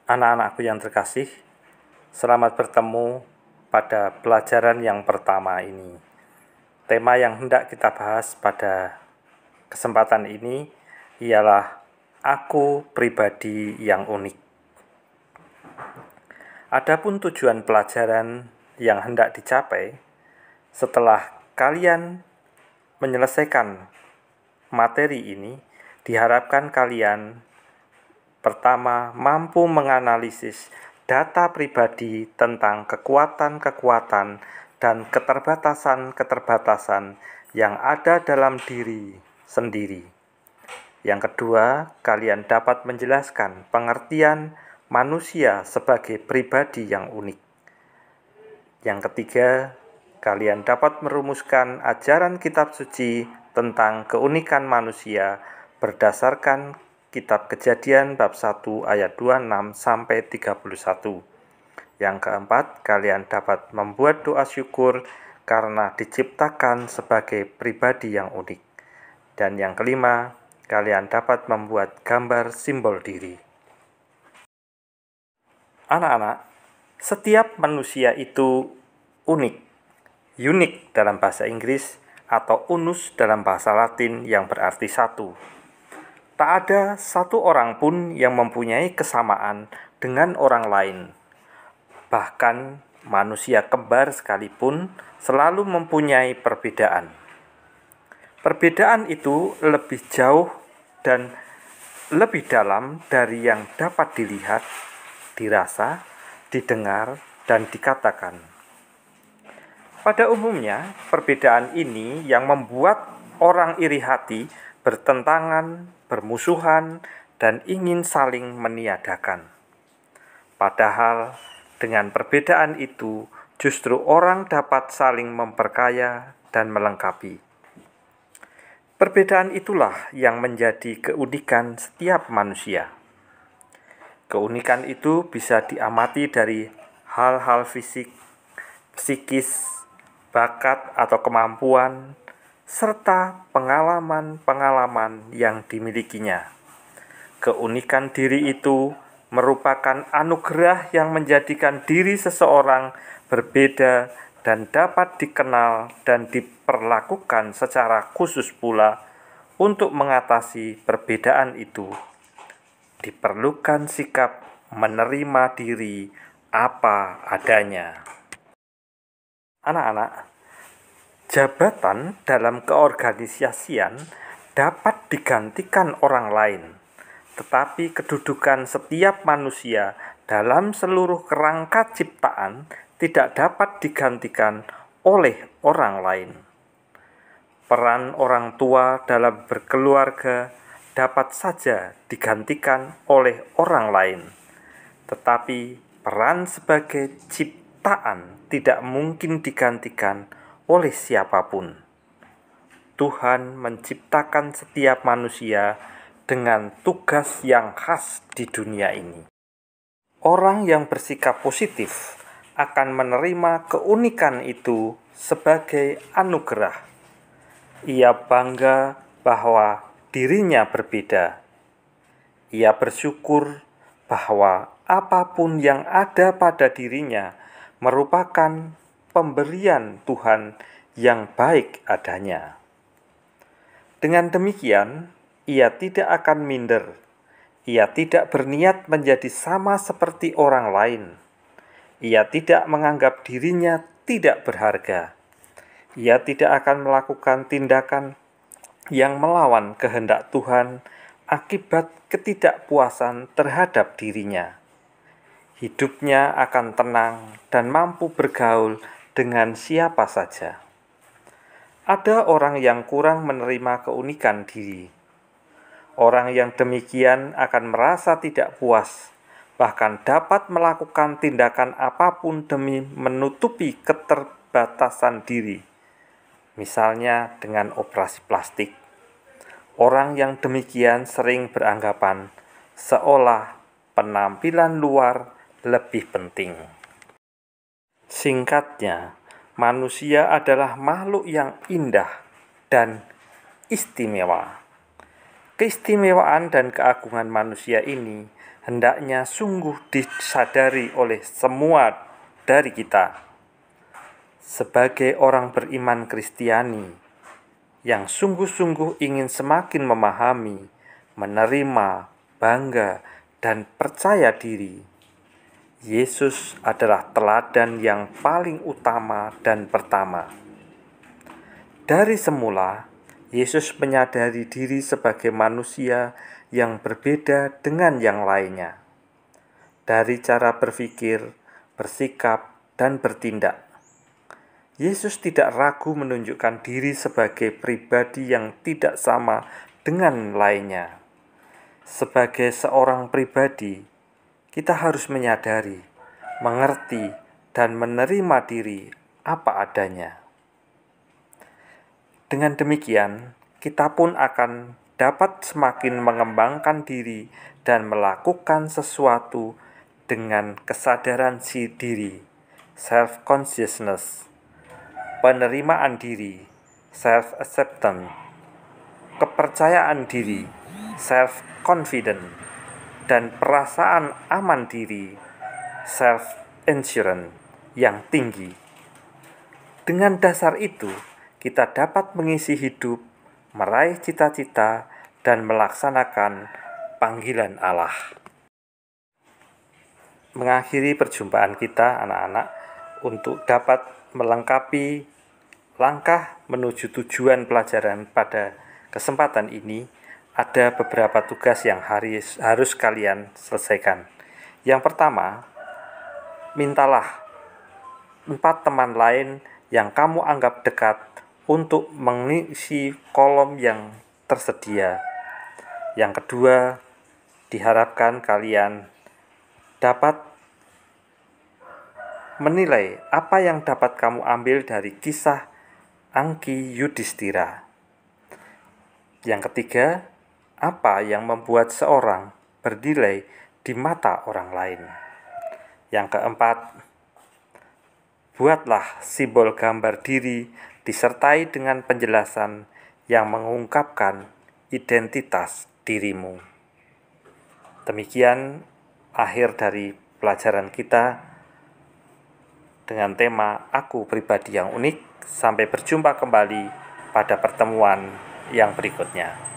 Anak-anakku yang terkasih, selamat bertemu pada pelajaran yang pertama ini. Tema yang hendak kita bahas pada kesempatan ini ialah aku pribadi yang unik. Adapun tujuan pelajaran yang hendak dicapai setelah kalian menyelesaikan materi ini, diharapkan kalian pertama, mampu menganalisis data pribadi tentang kekuatan-kekuatan dan keterbatasan-keterbatasan yang ada dalam diri sendiri. Yang kedua, kalian dapat menjelaskan pengertian manusia sebagai pribadi yang unik. Yang ketiga, kalian dapat merumuskan ajaran kitab suci tentang keunikan manusia berdasarkan Kitab Kejadian bab 1 ayat 26 sampai 31. Yang keempat, kalian dapat membuat doa syukur karena diciptakan sebagai pribadi yang unik. Dan yang kelima, kalian dapat membuat gambar simbol diri. Anak-anak, setiap manusia itu unik. Unik dalam bahasa Inggris atau unus dalam bahasa Latin yang berarti satu. Tak ada satu orang pun yang mempunyai kesamaan dengan orang lain. Bahkan manusia kembar sekalipun selalu mempunyai perbedaan. Perbedaan itu lebih jauh dan lebih dalam dari yang dapat dilihat, dirasa, didengar, dan dikatakan. Pada umumnya, perbedaan ini yang membuat orang iri hati, bertentangan, bermusuhan, dan ingin saling meniadakan. Padahal dengan perbedaan itu justru orang dapat saling memperkaya dan melengkapi. Perbedaan itulah yang menjadi keunikan setiap manusia. Keunikan itu bisa diamati dari hal-hal fisik, psikis, bakat atau kemampuan, serta pengalaman-pengalaman yang dimilikinya. Keunikan diri itu merupakan anugerah yang menjadikan diri seseorang berbeda dan dapat dikenal dan diperlakukan secara khusus pula. Untuk mengatasi perbedaan itu, diperlukan sikap menerima diri apa adanya. Anak-anak, jabatan dalam keorganisasian dapat digantikan orang lain, tetapi kedudukan setiap manusia dalam seluruh kerangka ciptaan tidak dapat digantikan oleh orang lain. Peran orang tua dalam berkeluarga dapat saja digantikan oleh orang lain, tetapi peran sebagai ciptaan tidak mungkin digantikan oleh siapapun. Tuhan menciptakan setiap manusia dengan tugas yang khas di dunia ini. Orang yang bersikap positif akan menerima keunikan itu sebagai anugerah. Ia bangga bahwa dirinya berbeda. Ia bersyukur bahwa apapun yang ada pada dirinya merupakan pemberian Tuhan yang baik adanya. Dengan demikian, ia tidak akan minder. Ia tidak berniat menjadi sama seperti orang lain. Ia tidak menganggap dirinya tidak berharga. Ia tidak akan melakukan tindakan yang melawan kehendak Tuhan akibat ketidakpuasan terhadap dirinya. Hidupnya akan tenang dan mampu bergaul dengan siapa saja. Ada orang yang kurang menerima keunikan diri. Orang yang demikian akan merasa tidak puas, bahkan dapat melakukan tindakan apapun demi menutupi keterbatasan diri. Misalnya dengan operasi plastik. Orang yang demikian sering beranggapan seolah penampilan luar lebih penting. Singkatnya, manusia adalah makhluk yang indah dan istimewa. Keistimewaan dan keagungan manusia ini hendaknya sungguh disadari oleh semua dari kita. Sebagai orang beriman Kristiani yang sungguh-sungguh ingin semakin memahami, menerima, bangga, dan percaya diri, Yesus adalah teladan yang paling utama dan pertama. Dari semula, Yesus menyadari diri sebagai manusia yang berbeda dengan yang lainnya. Dari cara berpikir, bersikap, dan bertindak, Yesus tidak ragu menunjukkan diri sebagai pribadi yang tidak sama dengan lainnya. Sebagai seorang pribadi, kita harus menyadari, mengerti, dan menerima diri apa adanya. Dengan demikian, kita pun akan dapat semakin mengembangkan diri dan melakukan sesuatu dengan kesadaran diri, self-consciousness, penerimaan diri, self-acceptance, kepercayaan diri, self-confidence, dan perasaan aman diri, self-assurance, yang tinggi. Dengan dasar itu, kita dapat mengisi hidup, meraih cita-cita, dan melaksanakan panggilan Allah. Mengakhiri perjumpaan kita, anak-anak, untuk dapat melengkapi langkah menuju tujuan pelajaran pada kesempatan ini, ada beberapa tugas yang harus kalian selesaikan. Yang pertama, mintalah 4 teman lain yang kamu anggap dekat untuk mengisi kolom yang tersedia. Yang kedua, diharapkan kalian dapat menilai apa yang dapat kamu ambil dari kisah Angki Yudhistira. Yang ketiga, apa yang membuat seorang bernilai di mata orang lain. Yang keempat, buatlah simbol gambar diri disertai dengan penjelasan yang mengungkapkan identitas dirimu. Demikian akhir dari pelajaran kita dengan tema Aku Pribadi yang Unik. Sampai berjumpa kembali pada pertemuan yang berikutnya.